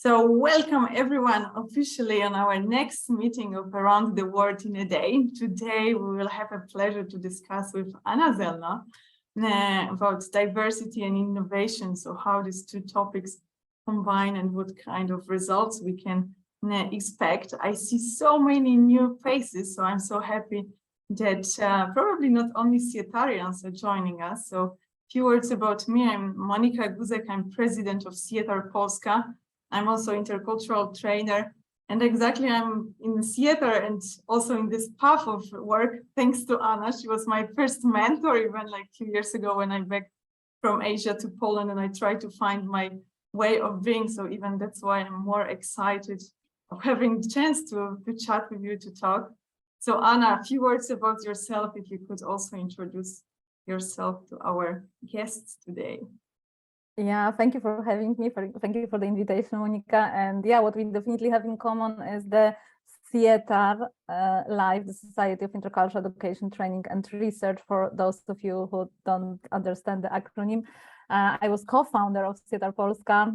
So welcome everyone officially on our next meeting of Around the World in a Day. Today we will have a pleasure to discuss with Anna Zelno about diversity and innovation. So how these two topics combine and what kind of results we can expect. I see so many new faces, so I'm so happy that probably not only Sietarians are joining us. So few words about me. I'm Monika Guzek. I'm president of Sietar Polska. I'm also intercultural trainer, and exactly I'm in theater and also in this path of work thanks to Anna. She was my first mentor even like 2 years ago when I'm back from Asia to Poland and I tried to find my way of being. So even that's why I'm more excited of having the chance to chat with you, to talk. So Anna, a few words about yourself, if you could also introduce yourself to our guests today. Yeah, thank you for having me. Thank you for the invitation, Monika. And yeah, what we definitely have in common is the SIETAR Live, the Society of Intercultural Education, Training and Research. For those of you who don't understand the acronym, I was co-founder of SIETAR Polska,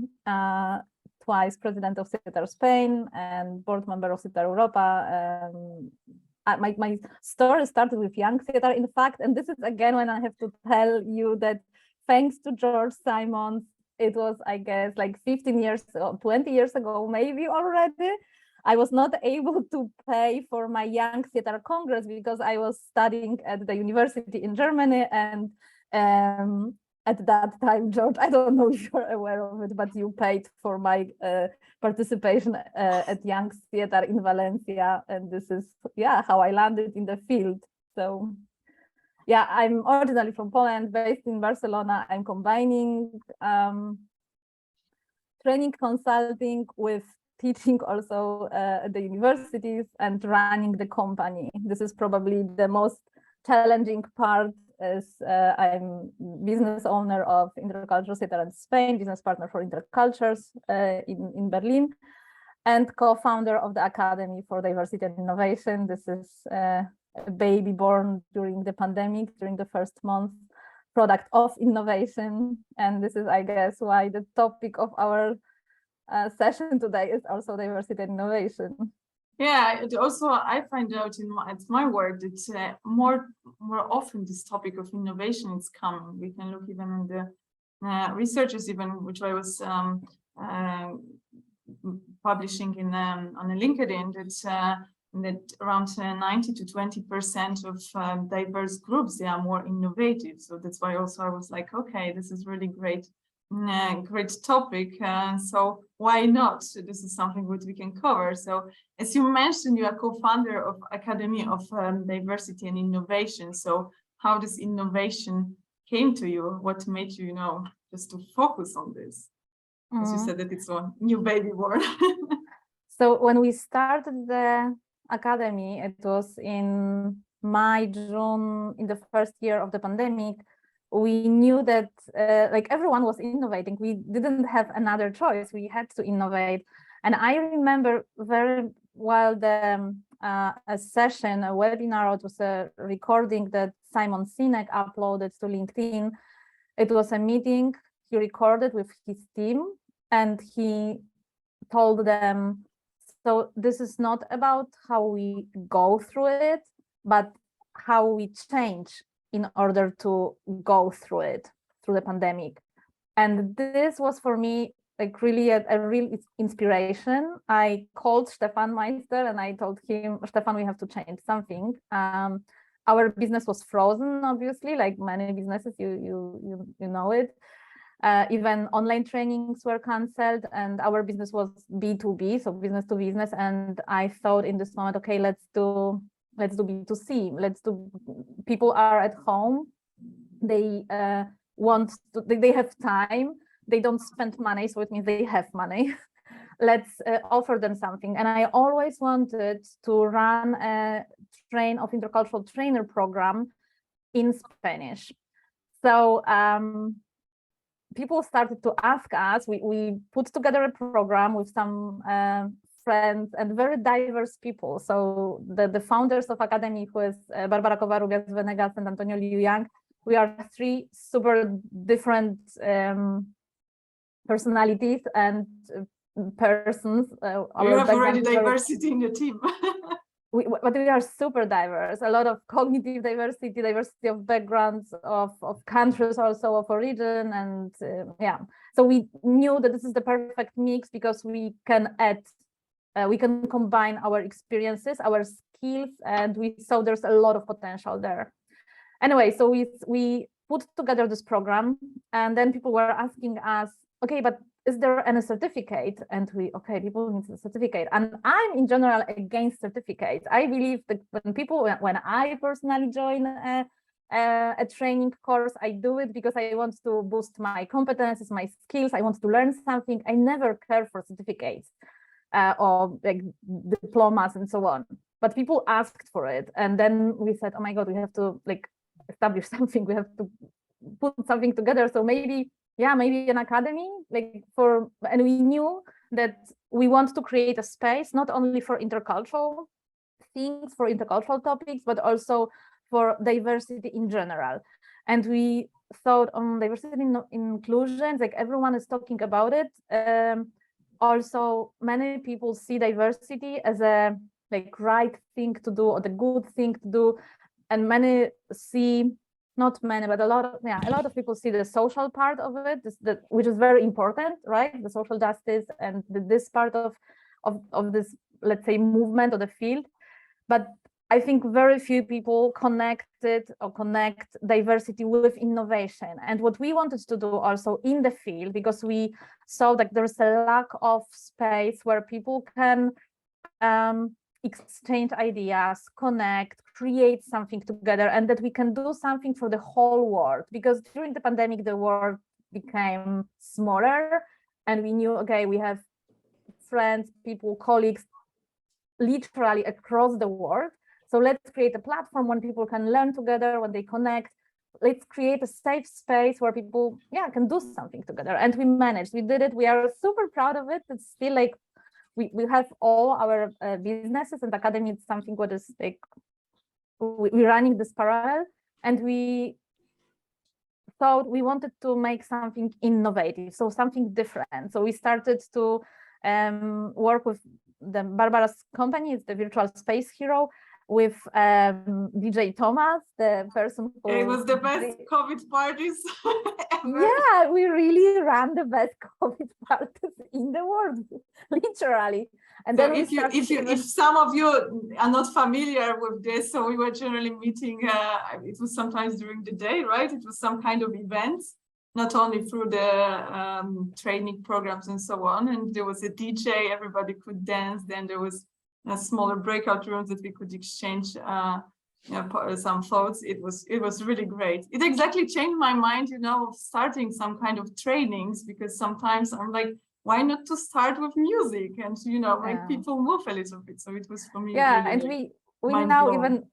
twice president of SIETAR Spain, and board member of SIETAR Europa. My story started with young theater, in fact, and this is again when I have to tell you that thanks to George Simons, it was, I guess, like 15 years or 20 years ago, maybe already. I was not able to pay for my Young Theater Congress because I was studying at the university in Germany. And at that time, George, I don't know if you're aware of it, but you paid for my participation at Young Theater in Valencia. And this is, yeah, how I landed in the field. So yeah, I'm originally from Poland, based in Barcelona. I'm combining training consulting with teaching also at the universities and running the company. This is probably the most challenging part, as I'm business owner of Intercultural Theater in Spain, business partner for Intercultures in Berlin, and co-founder of the Academy for Diversity and Innovation. This is a baby born during the pandemic, during the first month, product of innovation. And this is, I guess, why the topic of our session today is also diversity and innovation. Yeah, it also, I find out in my work that more often this topic of innovation is coming. We can look even in the researches, even which I was publishing in on a LinkedIn, that around 90 to 20% of diverse groups, they are more innovative. So that's why also I was like, okay, this is really great topic. So why not? So this is something that we can cover. So as you mentioned, you are co-founder of Academy of Diversity and Innovation. So how this innovation came to you? What made you, just to focus on this? As you said that it's a new baby born. So when we started the Academy, it was in May, June, in the first year of the pandemic. We knew that like everyone was innovating. We didn't have another choice. We had to innovate. And I remember very well the a session, a webinar. It was a recording that Simon Sinek uploaded to LinkedIn. It was a meeting he recorded with his team, and he told them, so this is not about how we go through it, but how we change in order to go through it, through the pandemic. And this was for me like really a real inspiration. I called Stefan Meister and I told him, Stefan, we have to change something. Our business was frozen, obviously, like many businesses, you know it. Even online trainings were canceled, and our business was B2B, so business to business. And I thought in this moment, okay, let's do B2C. People are at home, they they have time, they don't spend money, so it means they have money. Let's offer them something. And I always wanted to run a train of intercultural trainer program in Spanish. So people started to ask us. We put together a program with some friends and very diverse people. So the founders of Academy, who is Barbara Covarrubias Venegas and Antonio Liu Yang, we are three super different personalities and persons. You Our have already background is very- diversity in the team. but we are super diverse, a lot of cognitive diversity of backgrounds, of countries, also of origin. And yeah, so we knew that this is the perfect mix because we can add, we can combine our experiences, our skills, and we saw there's a lot of potential there. Anyway, so we put together this program, and then people were asking us, okay, but is there any certificate? And okay, people need a certificate. And I'm in general against certificates. I believe that when I personally join a training course, I do it because I want to boost my competences, my skills. I want to learn something. I never care for certificates or like diplomas and so on. But people asked for it. And then we said, oh my God, we have to like establish something. We have to put something together. So maybe an academy, and we knew that we want to create a space not only for intercultural things, for intercultural topics, but also for diversity in general. And we thought on diversity and inclusion, like everyone is talking about it. Also, many people see diversity as a right thing to do or the good thing to do, and many see. Not many, but a lot of people see the social part of it, which is very important, right? The social justice and this part of this, let's say, movement or the field. But I think very few people connect diversity with innovation. And what we wanted to do also in the field, because we saw that there's a lack of space where people can exchange ideas, connect, create something together, and that we can do something for the whole world. Because during the pandemic, the world became smaller, and we knew, okay, we have friends, people, colleagues, literally across the world. So let's create a platform when people can learn together, when they connect. Let's create a safe space where people, can do something together. And we managed, we did it. We are super proud of it. It's still like, we have all our businesses, and academy is something what is like we're running this parallel, and we thought we wanted to make something innovative, so something different. So we started to work with the Barbara's company, it's the virtual space hero, with DJ Thomas, the person who... It was the best COVID parties ever. Yeah, we really ran the best COVID parties in the world, literally. And so then if some of you are not familiar with this, so we were generally meeting, it was sometimes during the day, right? It was some kind of events, not only through the training programs and so on. And there was a DJ, everybody could dance. Then there was smaller breakout rooms that we could exchange some thoughts. It was really great. It exactly changed my mind, of starting some kind of trainings, because sometimes I'm like, why not to start with music and make people move a little bit. So it was for me. Yeah, really, and like, we now even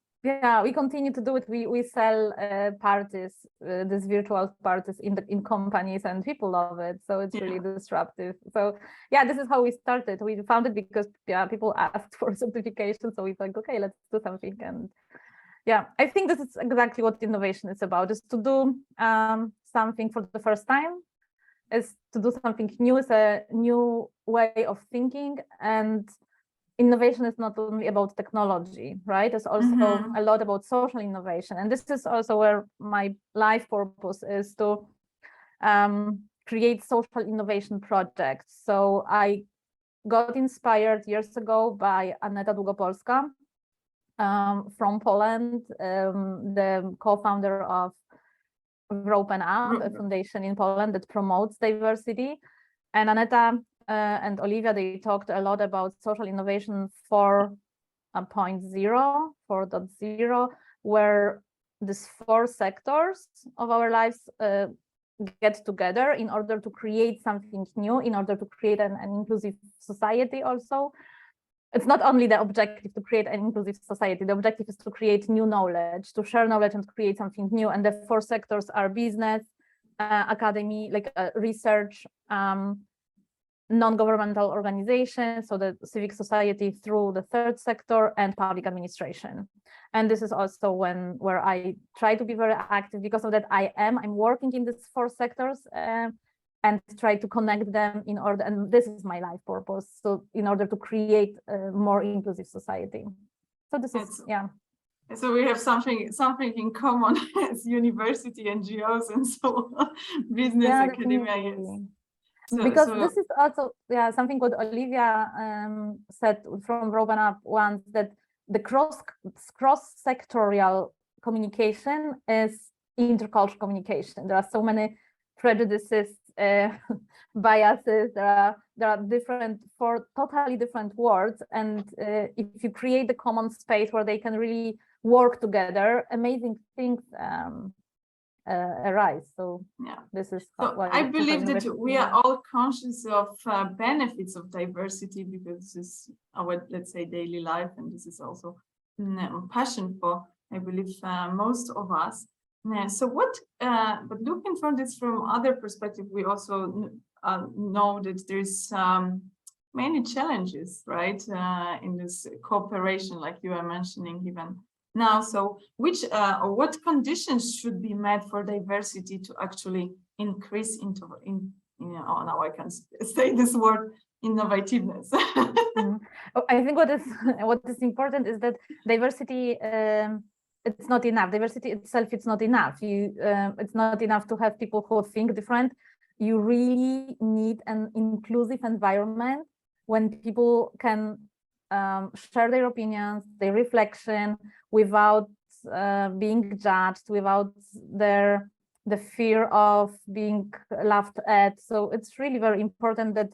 we continue to do it. We sell parties, these virtual parties in companies, and people love it. So it's really disruptive. So this is how we started. We found it because people asked for certification. So we thought, okay, let's do something. And I think this is exactly what innovation is about: is to do something for the first time, is to do something new, is a new way of thinking. And innovation is not only about technology, right? It's also a lot about social innovation. And this is also where my life purpose is, to create social innovation projects. So I got inspired years ago by Aneta Długopolska from Poland, the co-founder of Open Up, a foundation in Poland that promotes diversity. And Aneta and Olivia, they talked a lot about social innovation 4.0, where these 4 sectors of our lives get together in order to create something new, in order to create an inclusive society also. It's not only the objective to create an inclusive society, the objective is to create new knowledge, to share knowledge and create something new. And the 4 sectors are business, academy, research, non-governmental organizations, so the civic society through the 3rd sector, and public administration. And this is also where I try to be very active. Because of that, I'm working in these 4 sectors and try to connect them in order, and this is my life purpose, so in order to create a more inclusive society. So this is, yeah. So we have something in common as university, NGOs, and so on, business, academia. Yes. Because this is also something what Olivia said from Broken Up once, that the cross-sectorial communication is intercultural communication. There are so many prejudices, biases. There are totally different words, and if you create the common space where they can really work together, amazing things arise. So this is I believe that we are all conscious of benefits of diversity, because this is our, let's say, daily life, and this is also passion for, I believe, most of us. So what, but looking from this from other perspective, we also know that there's many challenges, right, in this cooperation, like you are mentioning even now. So which or what conditions should be met for diversity to actually increase now I can say this word, innovativeness? I think what is important is that diversity, it's not enough. Diversity itself, it's not enough. It's not enough to have people who think different. You really need an inclusive environment when people can share their opinions, their reflection, without being judged, without the fear of being laughed at. So it's really very important that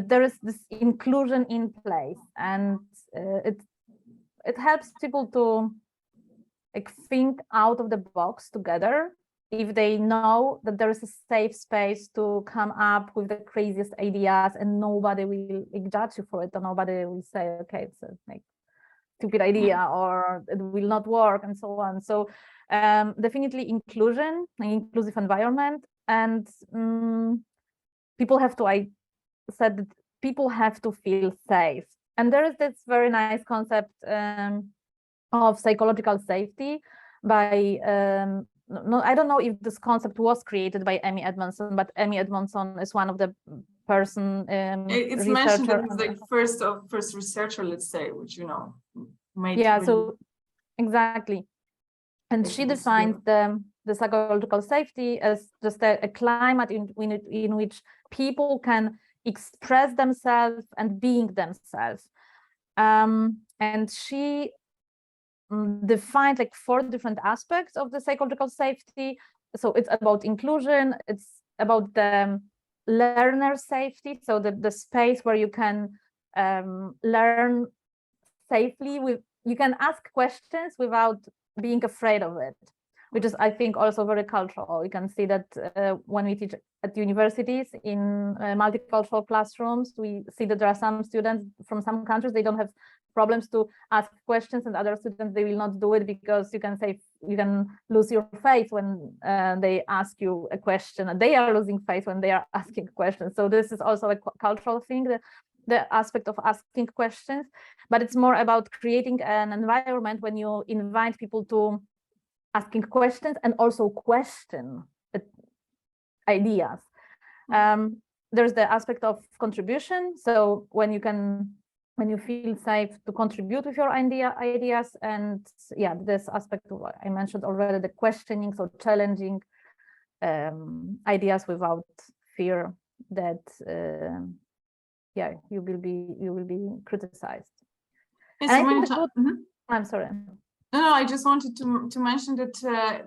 there is this inclusion in place, and it helps people to think out of the box together, if they know that there is a safe space to come up with the craziest ideas, and nobody will judge you for it, or nobody will say, okay, it's a stupid idea, or it will not work, and so on. So definitely inclusion, an inclusive environment, and people have to, I said that people have to feel safe. And there is this very nice concept of psychological safety by I don't know if this concept was created by Amy Edmondson, but Amy Edmondson is one of the person. It's mentioned that he's like first researcher, let's say, which made. Yeah, so exactly, and she defines the psychological safety as just a climate in which people can express themselves and being themselves, and she defined like 4 different aspects of the psychological safety. So it's about inclusion, it's about the learner safety, so the space where you can learn safely, you can ask questions without being afraid of it, which is, I think, also very cultural. You can see that when we teach at universities in multicultural classrooms, we see that there are some students from some countries, they don't have problems to ask questions, and other students, they will not do it, because you can lose your face when they ask you a question, and they are losing face when they are asking questions. So this is also a cultural thing, the aspect of asking questions, but it's more about creating an environment when you invite people to asking questions and also question ideas. There's the aspect of contribution. So when you feel safe to contribute with your ideas, and this aspect of what I mentioned already, the questioning, so challenging ideas without fear that you will be criticized. And I think I'm sorry. No, I just wanted to mention that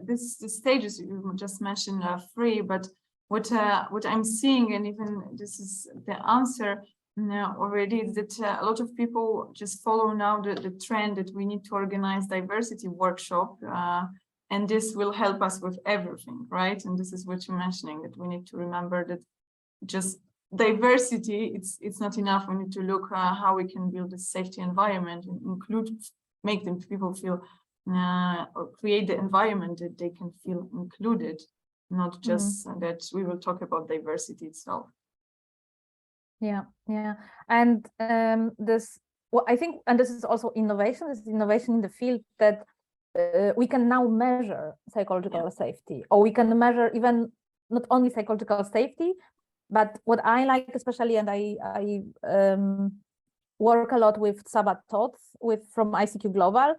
the stages you just mentioned are 3, but what I'm seeing, and even this is the answer already, is that a lot of people just follow now the trend that we need to organize diversity workshop, and this will help us with everything, right? And this is what you're mentioning, that we need to remember that just diversity, it's not enough. We need to look how we can build a safety environment and make them people feel or create the environment that they can feel included, not just that we will talk about diversity itself. Yeah, and I think, and this is also innovation. This is innovation in the field that we can now measure psychological safety, or we can measure even not only psychological safety, But what I like especially, and I work a lot with Sabat Tots from ICQ Global.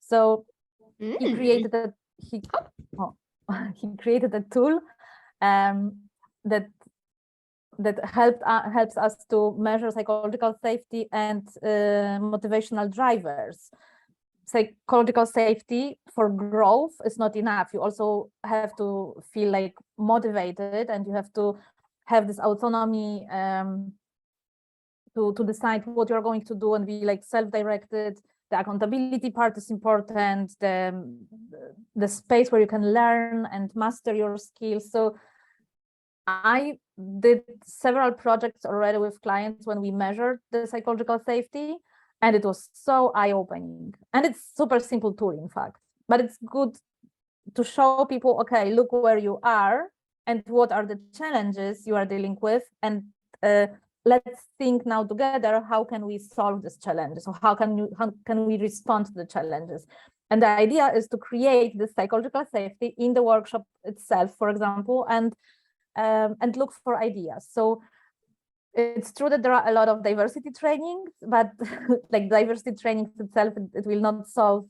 So he created he created a tool that helps us to measure psychological safety and motivational drivers. Psychological safety for growth is not enough. You also have to feel like motivated, and you have to have this autonomy to decide what you're going to do and be like self-directed. The accountability part is important, the space where you can learn and master your skills. So I did several projects already with clients when we measured the psychological safety, and it was so eye-opening. And it's super simple tool, in fact, but it's good to show people, okay, look where you are and what are the challenges you are dealing with, and let's think now together, how can we solve these challenges, or how can we respond to the challenges? And the idea is to create this psychological safety in the workshop itself, for example, and look for ideas. So it's true that there are a lot of diversity trainings, but like diversity trainings itself, it will not solve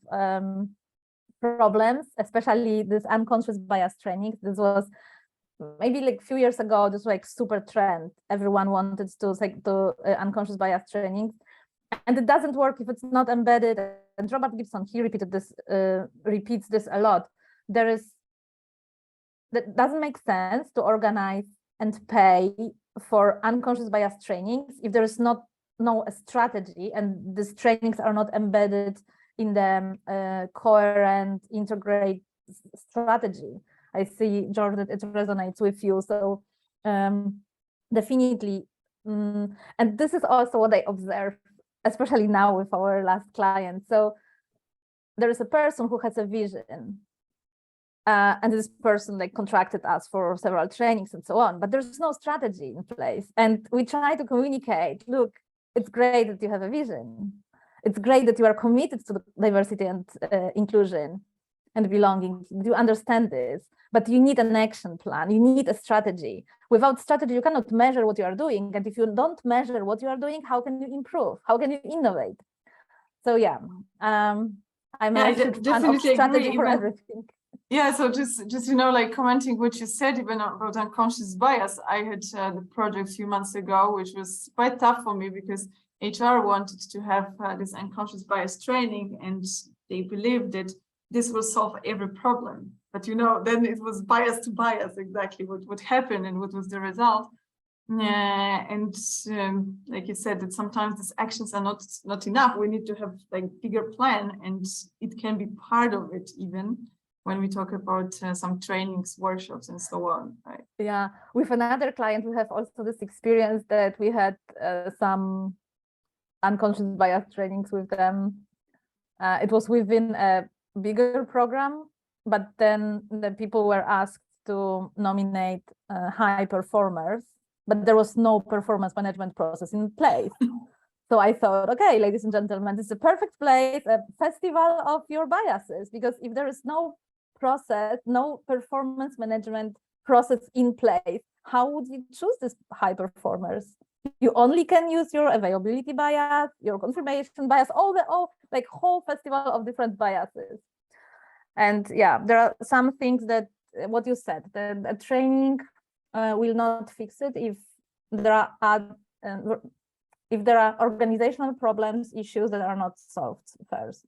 problems, especially this unconscious bias training. This was maybe like a few years ago, this was like super trend. Everyone wanted to unconscious bias training, and it doesn't work if it's not embedded. And Robert Gibson, he repeats this a lot. That doesn't make sense to organize and pay for unconscious bias trainings if there is no strategy, and these trainings are not embedded in the coherent, integrate strategy. I see, George, that it resonates with you. So definitely, and this is also what I observe, especially now with our last client. So there is a person who has a vision, and this person like contracted us for several trainings and so on, but there's no strategy in place. And we try to communicate, look, it's great that you have a vision. It's great that you are committed to the diversity and inclusion and belonging. You understand this, but you need an action plan. You need a strategy. Without strategy, you cannot measure what you are doing. And if you don't measure what you are doing, how can you improve? How can you innovate? So yeah, I'm a huge fan of strategy for everything. Yeah, so just like commenting what you said even about unconscious bias, I had the project a few months ago, which was quite tough for me because HR wanted to have this unconscious bias training, and they believed that this will solve every problem. But then it was bias to bias, exactly what happened and what was the result. And like you said, that sometimes these actions are not enough. We need to have like bigger plan, and it can be part of it even when we talk about some trainings, workshops, and so on, right? Yeah, with another client, we have also this experience that we had some unconscious bias trainings with them. It was within a bigger program, but then the people were asked to nominate high performers, but there was no performance management process in place. So I thought, okay, ladies and gentlemen, this is a perfect place, a festival of your biases, because if there is no process, no performance management process in place, how would you choose these high performers? You only can use your availability bias, your confirmation bias, like whole festival of different biases. And yeah, there are some things that what you said, the training will not fix it if there are organizational problems, issues that are not solved first.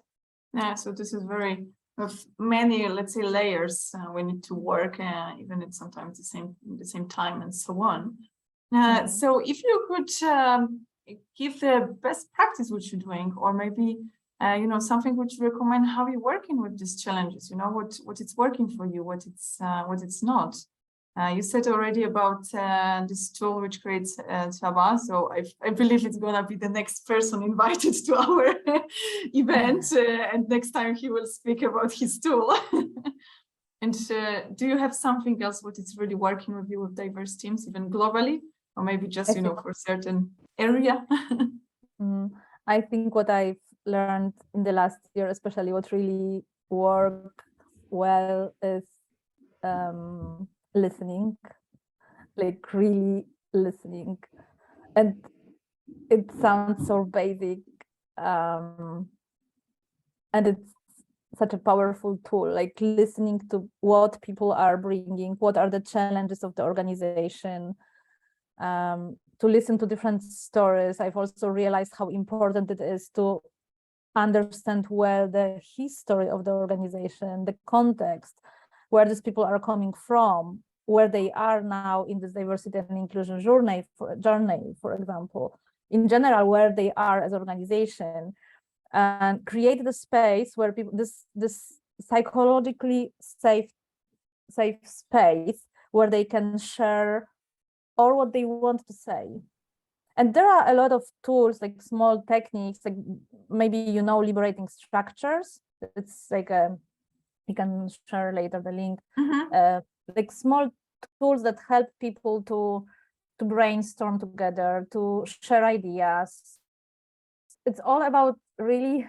Yeah, so this is very of many, let's say, layers we need to work, even at sometimes the same time and so on. So if you could give the best practice what you're doing, or maybe something which you recommend how you're working with these challenges, what it's working for you, what it's not. You said already about this tool which creates Chaba, so I believe it's gonna be the next person invited to our event, and next time he will speak about his tool. And do you have something else what is really working with you with diverse teams, even globally, or maybe just for a certain area? I think what I've learned in the last year, especially what really worked well, is listening, like really listening. And it sounds so basic, and it's such a powerful tool, like listening to what people are bringing, what are the challenges of the organization, to listen to different stories. I've also realized how important it is to understand where the history of the organization, the context, where these people are coming from, where they are now in this diversity and inclusion journey, for example, in general, where they are as an organization, and create the space where people, this psychologically safe space where they can share all what they want to say. And there are a lot of tools, like small techniques, like maybe, liberating structures. It's like you can share later the link, like small tools that help people to brainstorm together, to share ideas. It's all about really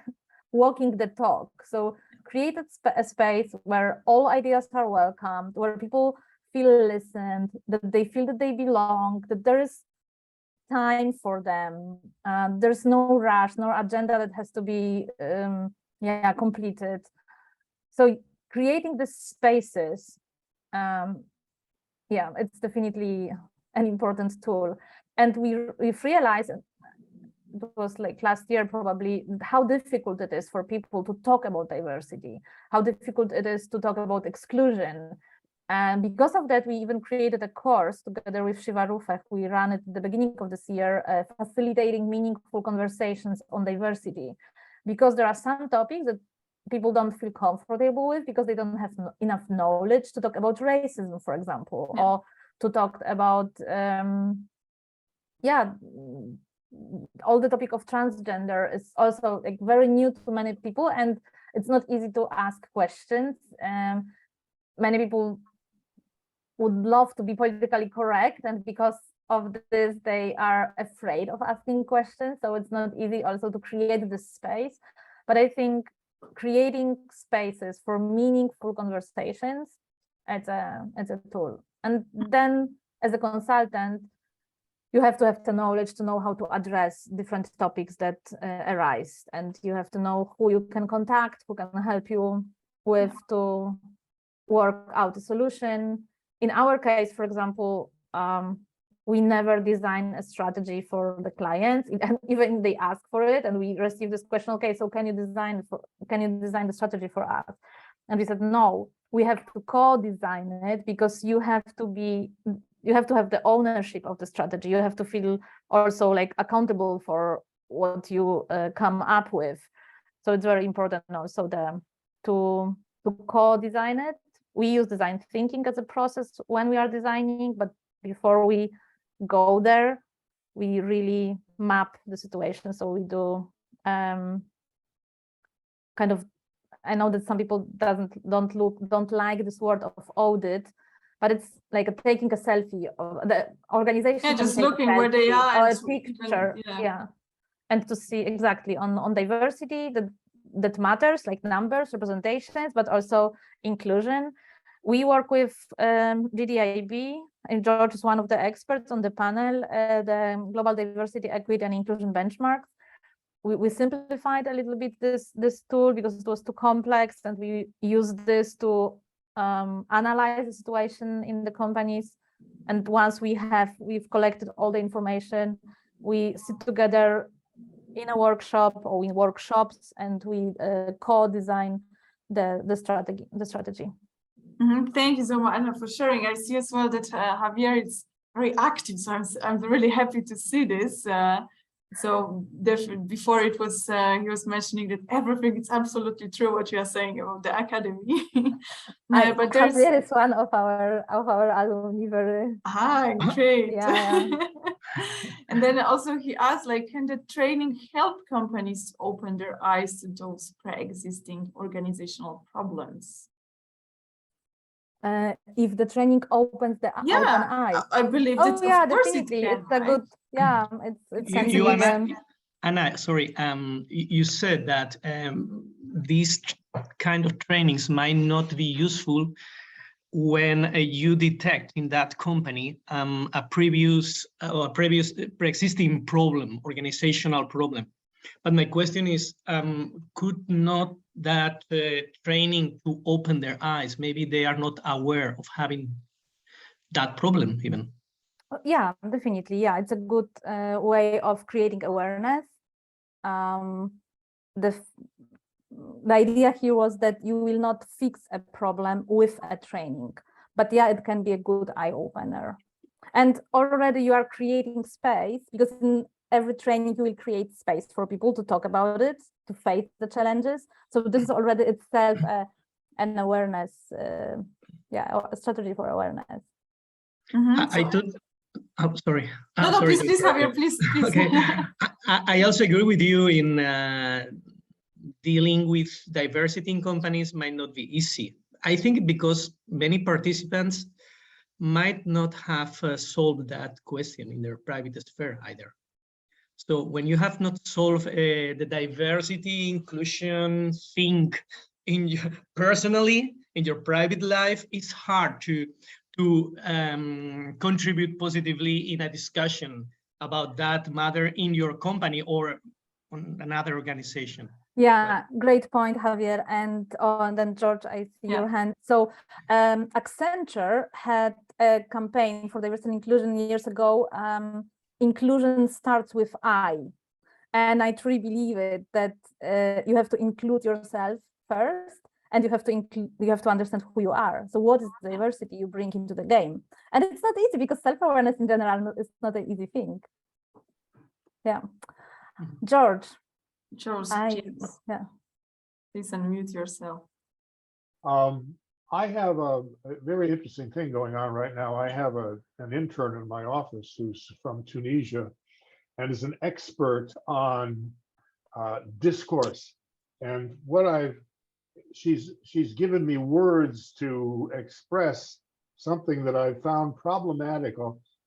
walking the talk. So create a space where all ideas are welcomed, where people feel listened, that they feel that they belong, that there is time for them. There's no rush, no agenda that has to be completed. So creating the spaces, it's definitely an important tool. And we've realized, it was like last year probably, how difficult it is for people to talk about diversity, how difficult it is to talk about exclusion. And because of that, we even created a course together with Shiva Rufek. We ran it at the beginning of this year, facilitating meaningful conversations on diversity, because there are some topics that people don't feel comfortable with because they don't have enough knowledge to talk about racism, for example, or to talk about, all the topic of transgender is also like very new to many people, and it's not easy to ask questions. Many people would love to be politically correct, and because of this, they are afraid of asking questions. So it's not easy also to create this space. But I think creating spaces for meaningful conversations, it's a tool. And then as a consultant, you have to have the knowledge to know how to address different topics that arise, and you have to know who you can contact, who can help you with to work out a solution. In our case, for example, we never design a strategy for the clients, and even they ask for it, and we receive this question, okay, so can you design the strategy for us? And we said, no, we have to co-design it, because you have to have the ownership of the strategy. You have to feel also like accountable for what you come up with. So it's very important also to co-design it. We use design thinking as a process when we are designing, but before we go there, we really map the situation. So we do kind of, I know that some people don't like this word of audit, but it's like taking a selfie of the organization. Yeah, just looking where they are. Or a picture, and to see exactly on diversity that matters, like numbers, representations, but also inclusion. We work with GDIB, and George is one of the experts on the panel, the Global Diversity, Equity and Inclusion Benchmarks. We simplified a little bit this tool because it was too complex, and we used this to analyze the situation in the companies. And once we've collected all the information, we sit together in a workshop or in workshops, and we co-design the strategy. Thank you so much, Anna, for sharing. I see as well that Javier is very active, so I'm really happy to see this. So before it was, he was mentioning that everything is absolutely true what you are saying about the academy. But Javier is one of our alumni. Great. Yeah. And then also he asked, like, can the training help companies open their eyes to those pre-existing organizational problems? If the training opens the open eyes, I believe that. Definitely, it's a good. Yeah, it's you Anna, sorry. You said that these kind of trainings might not be useful when you detect in that company a previous pre-existing problem, organizational problem. But my question is, could not that training to open their eyes? Maybe they are not aware of having that problem even. Yeah, definitely. Yeah, it's a good way of creating awareness. The idea here was that you will not fix a problem with a training, but yeah, it can be a good eye opener. And already you are creating space, because in every training you will create space for people to talk about it, to face the challenges. So this is already itself an awareness, a strategy for awareness. I thought, oh, sorry. No, sorry, please, Javier, please. Okay. I also agree with you in dealing with diversity in companies might not be easy. I think because many participants might not have solved that question in their private sphere either. So when you have not solved the diversity inclusion thing in your personally in your private life, it's hard to contribute positively in a discussion about that matter in your company or on another organization. Yeah, great point, Javier. And then George, I see your hand. So Accenture had a campaign for diversity and inclusion years ago. Inclusion starts with I. And I truly believe it, that you have to include yourself first, and you have to understand who you are. So what is the diversity you bring into the game? And it's not easy, because self-awareness in general is not an easy thing. Yeah. George, please unmute yourself. I have a very interesting thing going on right now. I have an intern in my office who's from Tunisia and is an expert on discourse. And she's given me words to express something that I've found problematic.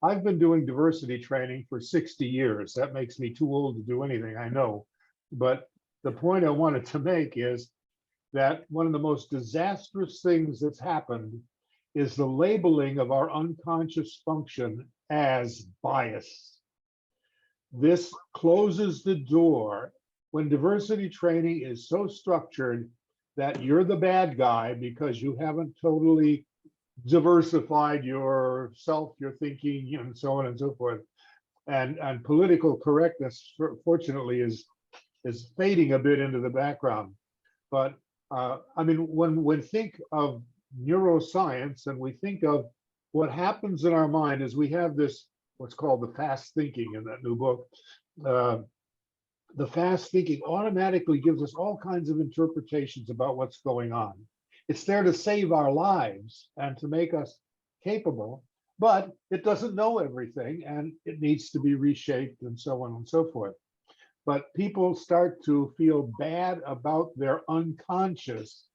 I've been doing diversity training for 60 years. That makes me too old to do anything, I know. But the point I wanted to make is that one of the most disastrous things that's happened is the labeling of our unconscious function as bias. This closes the door when diversity training is so structured that you're the bad guy because you haven't totally diversified yourself, your thinking, and so on and so forth. And political correctness, fortunately, is fading a bit into the background. But I mean, when we think of neuroscience and we think of what happens in our mind is we have this, what's called the fast thinking in that new book. The fast thinking automatically gives us all kinds of interpretations about what's going on. It's there to save our lives and to make us capable, but it doesn't know everything and it needs to be reshaped and so on and so forth. But people start to feel bad about their unconscious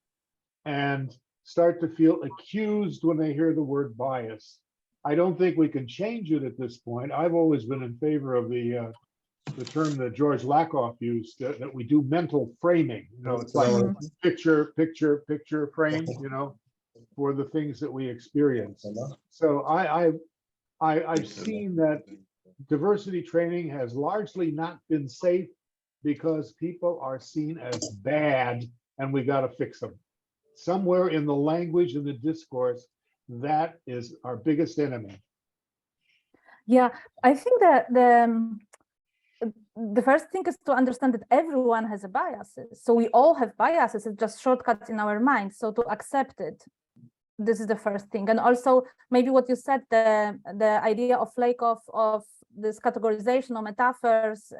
and start to feel accused when they hear the word bias. I don't think we can change it at this point. I've always been in favor of the term that George Lakoff used, that we do mental framing. You know, it's like picture frame, you know, for the things that we experience. So I've seen that diversity training has largely not been safe because people are seen as bad and we got to fix them. Somewhere in the language and the discourse, that is our biggest enemy. Yeah, I think that the first thing is to understand that everyone has a biases. So we all have biases, it's just shortcuts in our minds. So to accept it, this is the first thing. And also maybe what you said, the idea of lack of this categorization or metaphors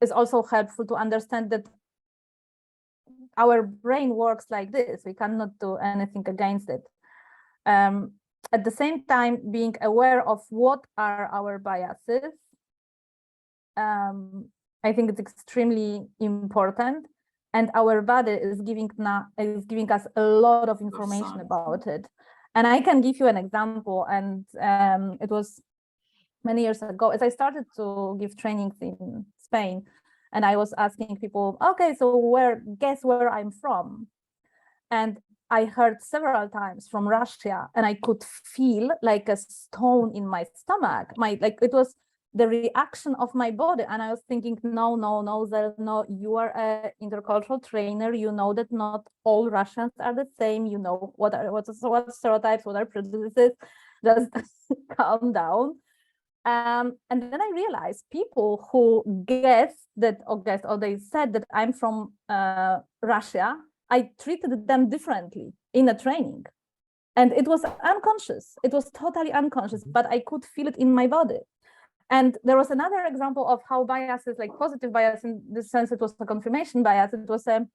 is also helpful to understand that our brain works like this. We cannot do anything against it. At the same time, being aware of what are our biases, I think it's extremely important. And our body is giving us a lot of information about it. And I can give you an example. And it was many years ago, as I started to give trainings in Spain, and I was asking people, okay, so guess where I'm from? And I heard several times from Russia, and I could feel like a stone in my stomach. It was the reaction of my body, and I was thinking, no, Zelno, you are an intercultural trainer. You know that not all Russians are the same. You know what stereotypes, what are prejudices. Just calm down. And then I realized people who guessed that, or they said that I'm from Russia, I treated them differently in a training. And it was unconscious. It was totally unconscious, but I could feel it in my body. And there was another example of how biases, like positive bias, in this sense, it was a confirmation bias. It was a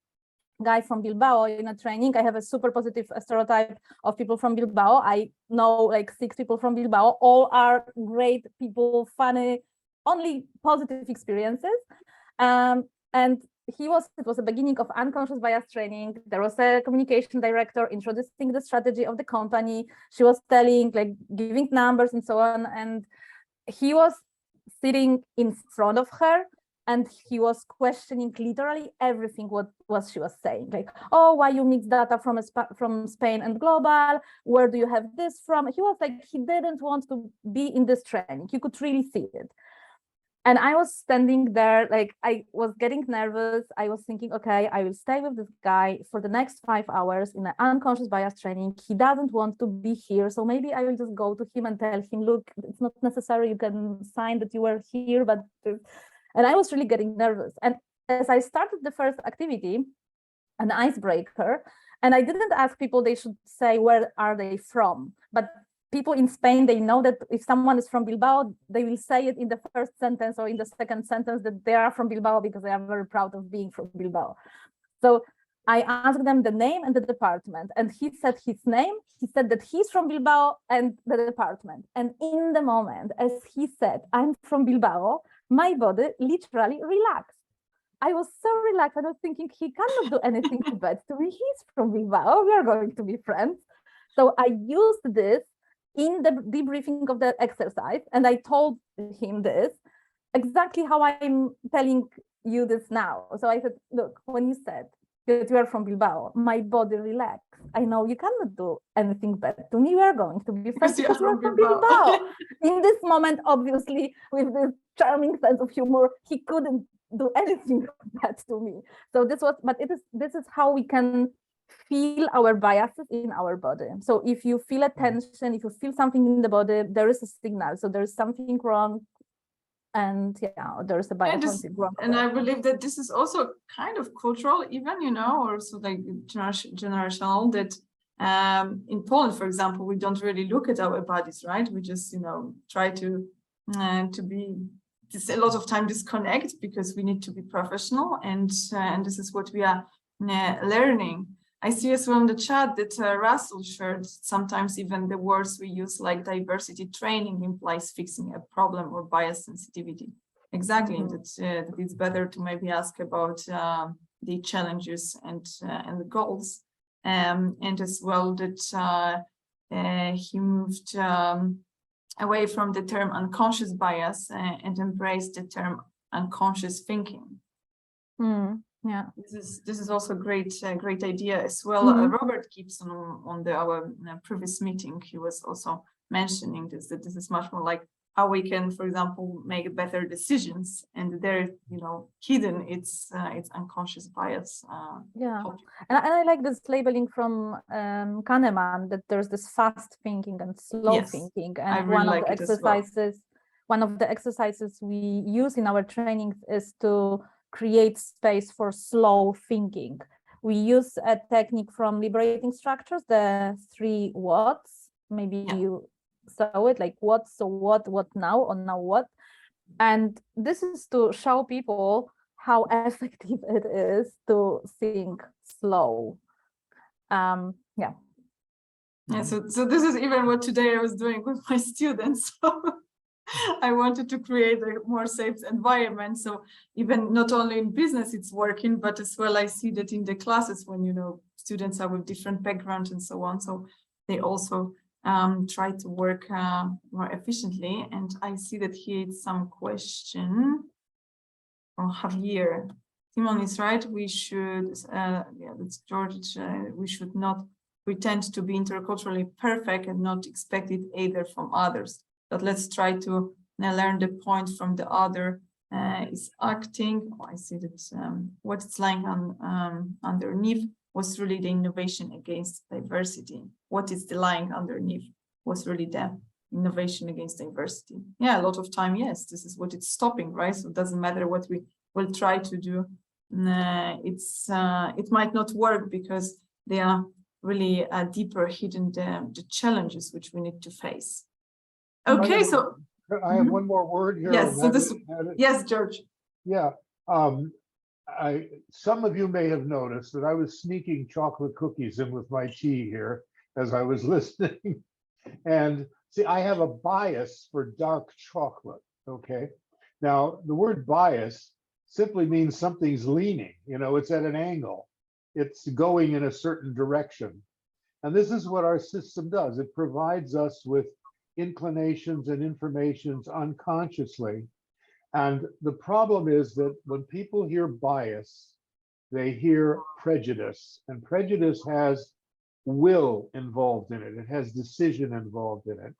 guy from Bilbao in a training. I have a super positive stereotype of people from Bilbao. I know like 6 people from Bilbao. All are great people, funny, only positive experiences. And it was the beginning of unconscious bias training. There was a communication director introducing the strategy of the company. She was telling, like, giving numbers and so on. And he was sitting in front of her, and he was questioning literally everything what she was saying, like, oh, why you mix data from Spain and global? Where do you have this from? He was like, he didn't want to be in this training. You could really see it. And I was standing there, like, I was getting nervous. I was thinking, okay, I will stay with this guy for the next 5 hours in an unconscious bias training. He doesn't want to be here. So maybe I will just go to him and tell him, look, it's not necessary. You can sign that you were here, but... And I was really getting nervous. And as I started the first activity, an icebreaker, and I didn't ask people, they should say, where are they from? But people in Spain, they know that if someone is from Bilbao, they will say it in the first sentence or in the second sentence that they are from Bilbao because they are very proud of being from Bilbao. So I asked them the name and the department, and he said his name. He said that he's from Bilbao and the department. And in the moment, as he said, I'm from Bilbao, my body literally relaxed. I was so relaxed. I was thinking, he cannot do anything bad to me. He's from Bilbao. We are going to be friends. So I used this in the debriefing of the exercise, and I told him this exactly how I'm telling you this now. So I said, look, when you said that you are from Bilbao, my body relaxed. I know you cannot do anything bad to me. We are going to be friends because you are from Bilbao. In this moment, obviously, with this charming sense of humor, he couldn't do anything bad to me. So this is how we can feel our biases in our body. So if you feel a tension, if you feel something in the body, there is a signal. So there is something wrong. And yeah, there's a bias. And I believe that this is also kind of cultural, even, or so like generational, that in Poland, for example, we don't really look at our bodies, right? We just, try to be a lot of time disconnect because we need to be professional, and this is what we are learning. I see as well in the chat that Russell shared sometimes even the words we use, like diversity training implies fixing a problem or bias sensitivity. Exactly, that it's better to maybe ask about the challenges and the goals, and as well that he moved away from the term unconscious bias and embraced the term unconscious thinking. Yeah, this is also a great idea as well. Robert Gibson on our previous meeting, he was also mentioning this, that this is much more like how we can, for example, make better decisions, and there, hidden it's unconscious bias. Yeah, and I like this labeling from Kahneman, that there's this fast thinking and slow thinking, and really one of the exercises we use in our trainings is to create space for slow thinking. We use a technique from Liberating Structures, the 3 whats. Maybe you saw it, like what, so what now, or now what. And this is to show people how effective it is to think slow. So this is even what today I was doing with my students. So I wanted to create a more safe environment. So even not only in business it's working, but as well I see that in the classes when students are with different backgrounds and so on. So they also try to work more efficiently. And I see that here is some question from Javier. Simon is right. We should, that's George. We should not pretend to be interculturally perfect and not expect it either from others. But let's try to learn the point from the other is acting. Oh, I see that what it's lying on underneath was really the innovation against diversity. What is the lying underneath was really the innovation against diversity. Yeah, a lot of time, yes, this is what it's stopping, right? So it doesn't matter what we will try to do. It might not work because they are really deeper hidden the challenges which we need to face. Okay, so I have one more word here. yes, so this yes, George. Yeah, some of you may have noticed that I was sneaking chocolate cookies in with my tea here as I was listening. And see, I have a bias for dark chocolate, okay? Now, the word bias simply means something's leaning, you know, it's at an angle. It's going in a certain direction. And this is what our system does. It provides us with inclinations and informations unconsciously. And the problem is that when people hear bias, they hear prejudice, and prejudice has will involved in it. It has decision involved in it.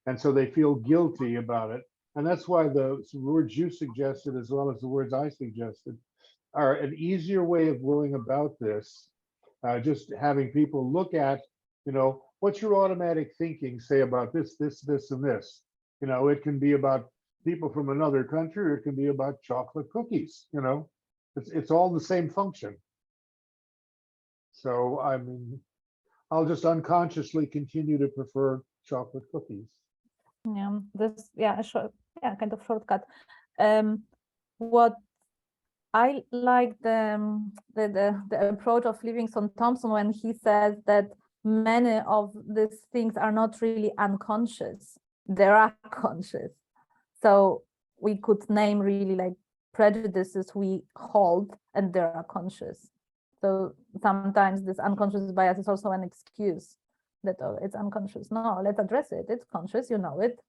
And so they feel guilty about it. And that's why the words you suggested, as well as the words I suggested, are an easier way of going about this. Just having people look at, you know, what's your automatic thinking say about this, this, and this? You know, it can be about people from another country, or it can be about chocolate cookies, you know, it's all the same function. So, I mean, I'll just unconsciously continue to prefer chocolate cookies. Yeah, this, yeah, kind of shortcut. What I like the approach of Livingston Thompson when he says that many of these things are not really unconscious, they are conscious. So we could name really like prejudices we hold and they are conscious. So sometimes this unconscious bias is also an excuse that, oh, it's unconscious. No, let's address it. It's conscious, you know it.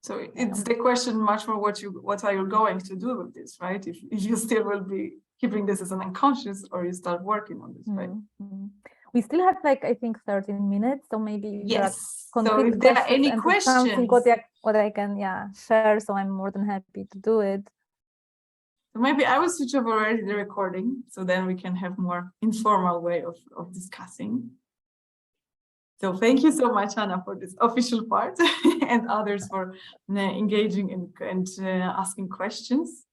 So it's the question much more what are you going to do with this, right? If you still will be keeping this as an unconscious, or you start working on this, right? We still have like, I think 13 minutes, so maybe yes. So if there are any questions, what I can share, so I'm more than happy to do it. So maybe I will switch off already the recording, so then we can have more informal way of discussing. So thank you so much, Anna, for this official part and others for engaging and asking questions.